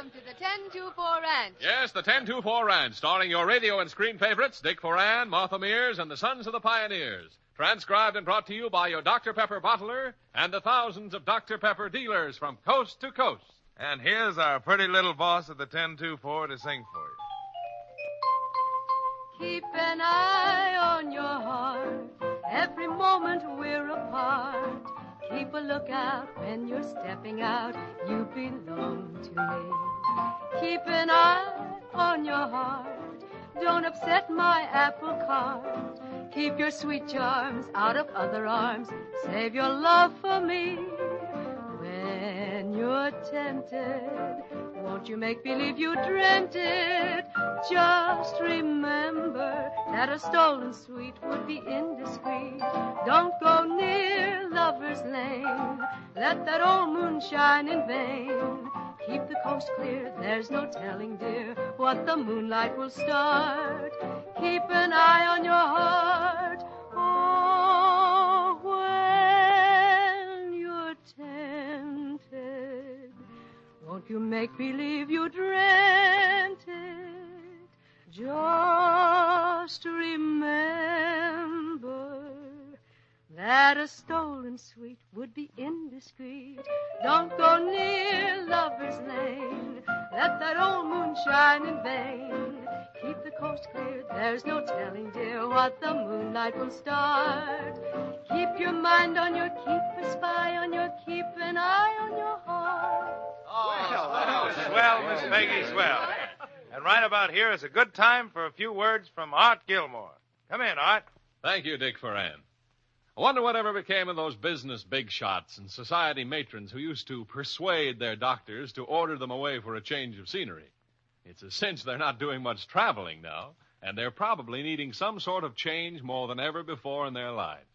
welcome to the 1024 Ranch. Yes, the 1024 Ranch, starring your radio and screen favorites, Dick Foran, Martha Mears, and the Sons of the Pioneers. Transcribed and brought to you by your Dr. Pepper bottler and the thousands of Dr. Pepper dealers from coast to coast. And here's our pretty little boss of the 1024 to sing for you. Keep an eye on your heart. Every moment we're apart. Keep a lookout when you're stepping out. You belong to me. Keep an eye on your heart. Don't upset my apple cart. Keep your sweet charms out of other arms. Save your love for me. When you're tempted, won't you make believe you dreamt it? Just remember that a stolen sweet would be indiscreet. Don't go near Lover's Lane. Let that old moon shine in vain. Keep the coast clear, there's no telling, dear, what the moonlight will start. Keep an eye on your heart. Oh, when you're tempted, won't you make believe you dreamt it? Just remember that a stolen sweet would be indiscreet. Don't go near Lover's Lane. Let that old moon shine in vain. Keep the coast clear, there's no telling, dear, what the moonlight will start. Keep your mind on your keep, a spy on your keep, an eye on your heart. Swell, Miss Peggy, swell. And right about here is a good time for a few words from Art Gilmore. Come in, Art. Thank you, Dick Foran. I wonder whatever became of those business big shots and society matrons who used to persuade their doctors to order them away for a change of scenery. It's a cinch they're not doing much traveling now, and they're probably needing some sort of change more than ever before in their lives.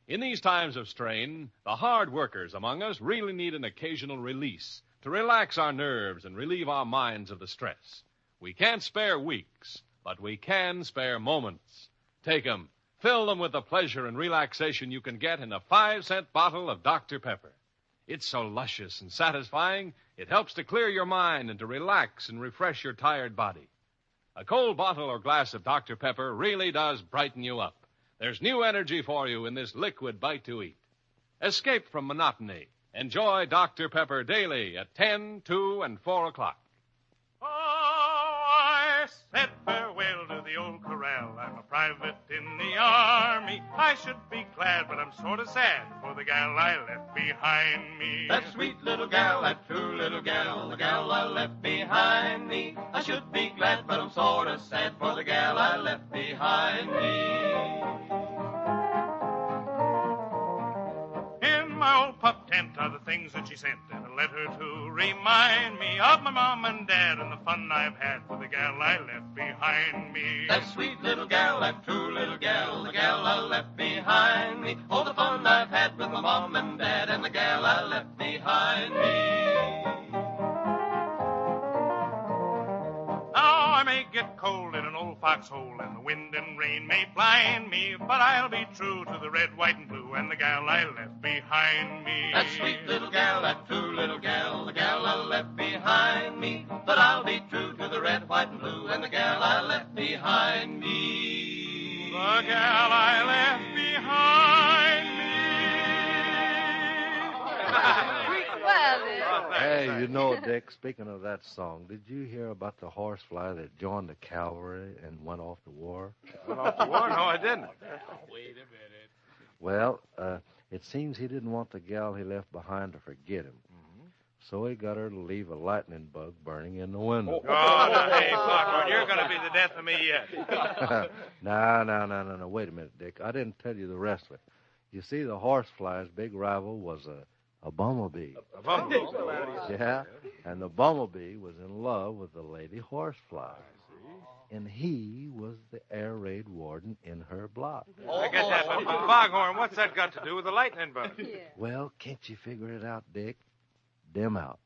In these times of strain, the hard workers among us really need an occasional release to relax our nerves and relieve our minds of the stress. We can't spare weeks, but we can spare moments. Take them. Fill them with the pleasure and relaxation you can get in a 5-cent bottle of Dr. Pepper. It's so luscious and satisfying, it helps to clear your mind and to relax and refresh your tired body. A cold bottle or glass of Dr. Pepper really does brighten you up. There's new energy for you in this liquid bite to eat. Escape from monotony. Enjoy Dr. Pepper daily at 10, 2, and 4 o'clock. Oh, I said farewell to the old corral. I'm a private in the army. I should be glad, but I'm sort of sad for the gal I left behind me. That sweet little gal, that true little gal, the gal I left behind me. I should be glad, but I'm sort of sad for the gal I left behind me. In my old pup tent are the things that she sent, and a letter to remind me of my mom and dad and the fun I've had with the gal I left behind me. That sweet little gal, that true little gal, the gal I left behind me. Oh, the fun I've had with my mom and dad and the gal I left behind me. Now I may get cold in an old foxhole, and the wind and rain may blind me, but I'll be true to the red, white, and blue and the gal I left behind me. That sweet little gal, that true little gal, the gal I left behind me. But I'll be true to the red, white, and blue and the gal I left behind me. The gal I left behind me. Well, Hey, you know, Dick, speaking of that song, did you hear about the horsefly that joined the cavalry and went off to war? Went off to war? No, I didn't. Wait a minute. Well, it seems he didn't want the gal he left behind to forget him. Mm-hmm. So he got her to leave a lightning bug burning in the window. Oh, now, hey, Foghorn, you're going to be the death of me yet. No. Wait a minute, Dick. I didn't tell you the rest of it. You see, the horsefly's big rival was a bumblebee. A bumblebee. Yeah, and the bumblebee was in love with the lady horsefly. And he was the air raid warden in her block. I get that, but Foghorn, what's that got to do with the lightning bug? yeah. Well, can't you figure it out, Dick? Dim out.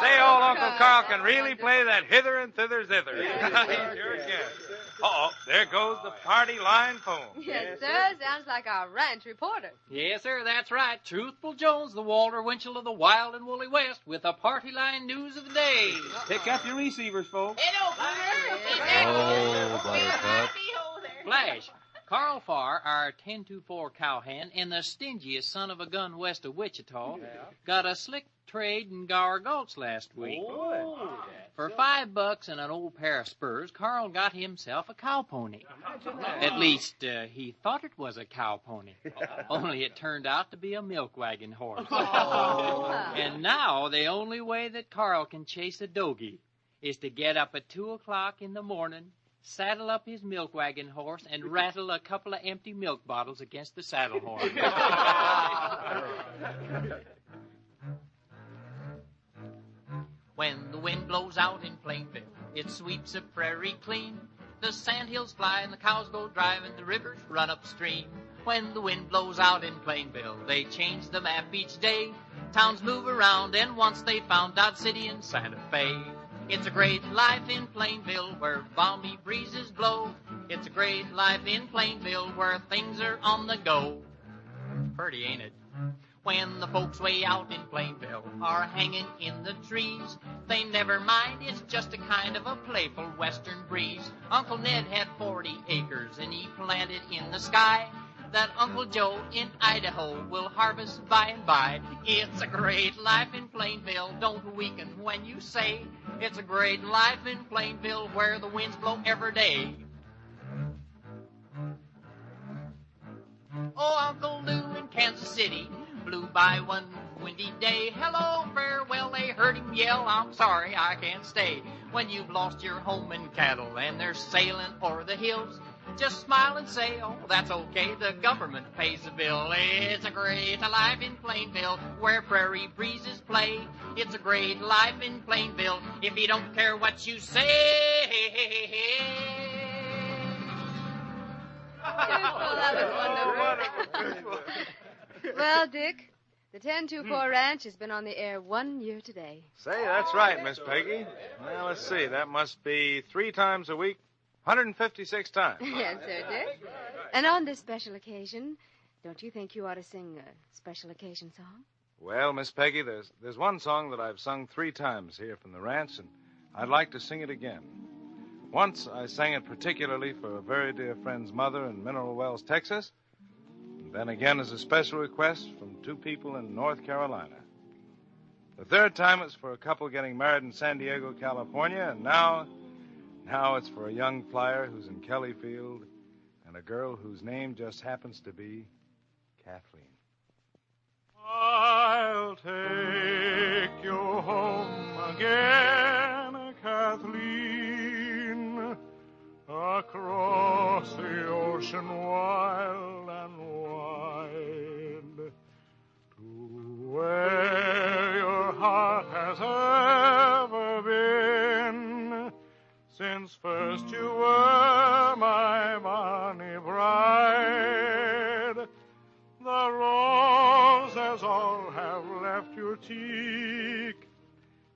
Say, old Uncle Carl can really play that hither and thither zither. He sure can. Uh-oh, there goes the party line phone. Yes, sir. Sounds like our ranch reporter. Yes, sir, that's right. Truthful Jones, the Walter Winchell of the Wild and Woolly West, with the party line news of the day. Pick up your receivers, folks. Oh, Buttercup. Flash. Carl Farr, our 1024 cowhand and the stingiest son of a gun west of Wichita, got a slick trade in Gower Gulch last week. For $5 and an old pair of spurs, Carl got himself a cow pony. At least, he thought it was a cow pony. Only it turned out to be a milk wagon horse. And now the only way that Carl can chase a dogie is to get up at 2 o'clock in the morning, saddle up his milk wagon horse, and rattle a couple of empty milk bottles against the saddle horn. When the wind blows out in Plainville, it sweeps the prairie clean. The sandhills fly and the cows go driving, the rivers run upstream. When the wind blows out in Plainville, they change the map each day. Towns move around, and once they found Dodge City and Santa Fe. It's a great life in Plainville where balmy breezes blow. It's a great life in Plainville where things are on the go. Pretty, ain't it? When the folks way out in Plainville are hanging in the trees, they never mind, it's just a kind of a playful western breeze. Uncle Ned had 40 acres and he planted in the sky that Uncle Joe in Idaho will harvest by and by. It's a great life in Plainville, don't weaken when you say it's a great life in Plainville where the winds blow every day. Oh, Uncle Lou in Kansas City blew by one windy day. Hello, farewell, they heard him yell, I'm sorry, I can't stay. When you've lost your home and cattle and they're sailing o'er the hills, just smile and say, oh, that's okay, the government pays the bill. It's a great life in Plainville where prairie breezes play. It's a great life in Plainville if you don't care what you say. That was wonderful. Well, Dick, the 1024 Ranch has been on the air 1 year today. Say, that's right, Miss Peggy. Well, let's see. That must be 3 times a week, 156 times. Yes, sir, Dick. And on this special occasion, don't you think you ought to sing a special occasion song? Well, Miss Peggy, there's one song that I've sung 3 times here from the ranch, and I'd like to sing it again. Once I sang it particularly for a very dear friend's mother in Mineral Wells, Texas. And then again as a special request from 2 people in North Carolina. The 3rd time it's for a couple getting married in San Diego, California, and now it's for a young flyer who's in Kellyfield and a girl whose name just happens to be Kathleen. I'll take you home again, Kathleen, across the ocean wild and wide, to where your heart has ever been, since first you were my bonny bride. The roses all have left your cheek.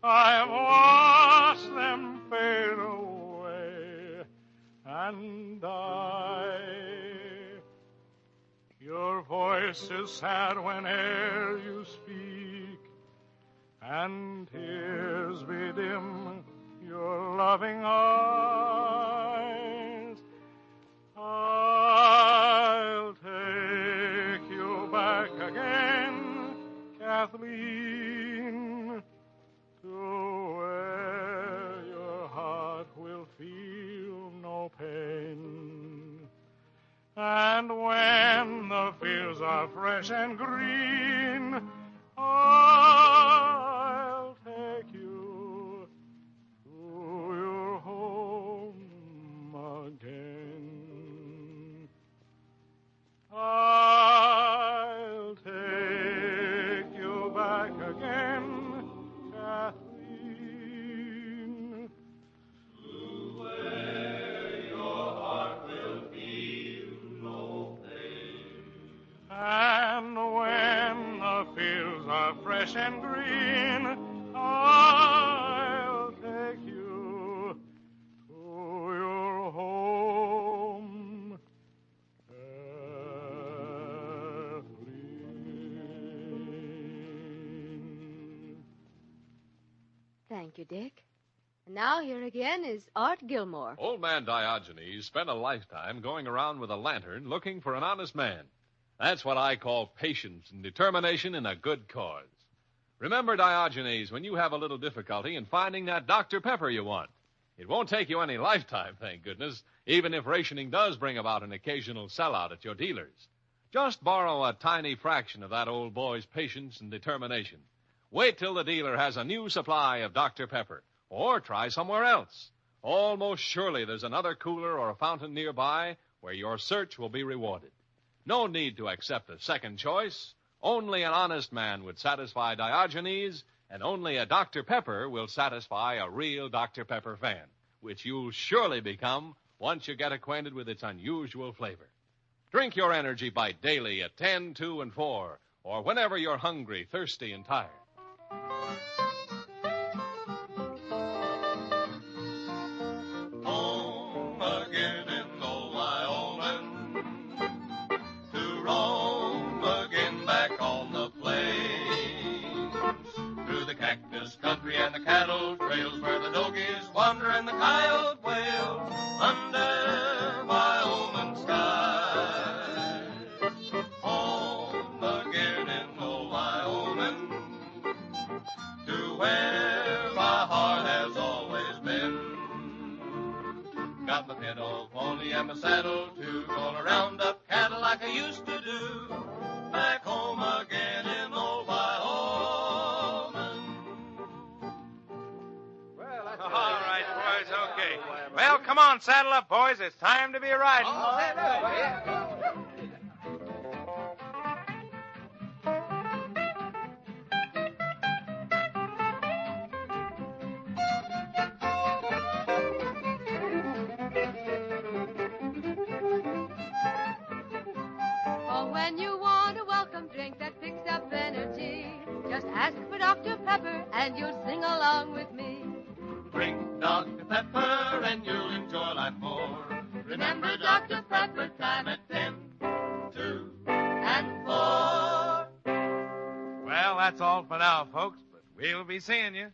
I've watched them fade away, and I voice is sad whene'er you speak, and tears bedim your loving eyes. I'll take you back again, Kathleen, to where your heart will feel no pain. And when the fields are fresh and green, I'll take you to your home again. I'll take you back again, Kathleen, to where your heart will feel no pain. And when the fields are fresh and green, I'll take you to your home, Kathleen. Thank you, Dick. And now here again is Art Gilmore. Old man Diogenes spent a lifetime going around with a lantern looking for an honest man. That's what I call patience and determination in a good cause. Remember, Diogenes, when you have a little difficulty in finding that Dr. Pepper you want. It won't take you any lifetime, thank goodness, even if rationing does bring about an occasional sellout at your dealers. Just borrow a tiny fraction of that old boy's patience and determination. Wait till the dealer has a new supply of Dr. Pepper, or try somewhere else. Almost surely there's another cooler or a fountain nearby where your search will be rewarded. No need to accept a second choice. Only an honest man would satisfy Diogenes, and only a Dr. Pepper will satisfy a real Dr. Pepper fan, which you'll surely become once you get acquainted with its unusual flavor. Drink your energy bite daily at 10, 2, and 4, or whenever you're hungry, thirsty, and tired. Home again in old Wyoming, to roam again back on the plains, through the cactus country and the cattle trails where the doggies wander and the coyote wails under Wyoming skies. Home again in old Wyoming, to where my heart has always been. Got my pedal pony and my saddle too, gonna round up cattle like I used to do. Back home again in old Wyoming. All right, boys, okay. Well, come on, saddle up, boys. It's time to be riding. Oh, when you want a welcome drink that picks up energy, just ask for Dr. Pepper and you'll sing along with me. Drink Dr. Pepper and you'll enjoy life more. Remember Dr. Pepper time at 10, 2, and 4. Well, that's all for now, folks, but we'll be seeing you.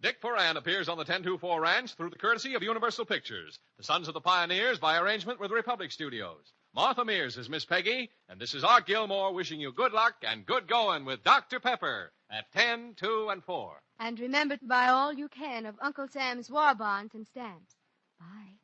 Dick Foran appears on the 1024 Ranch through the courtesy of Universal Pictures. The Sons of the Pioneers by arrangement with Republic Studios. Martha Mears is Miss Peggy, and this is Art Gilmore wishing you good luck and good going with Dr. Pepper at 10, 2, and 4. And remember to buy all you can of Uncle Sam's war bonds and stamps. Bye.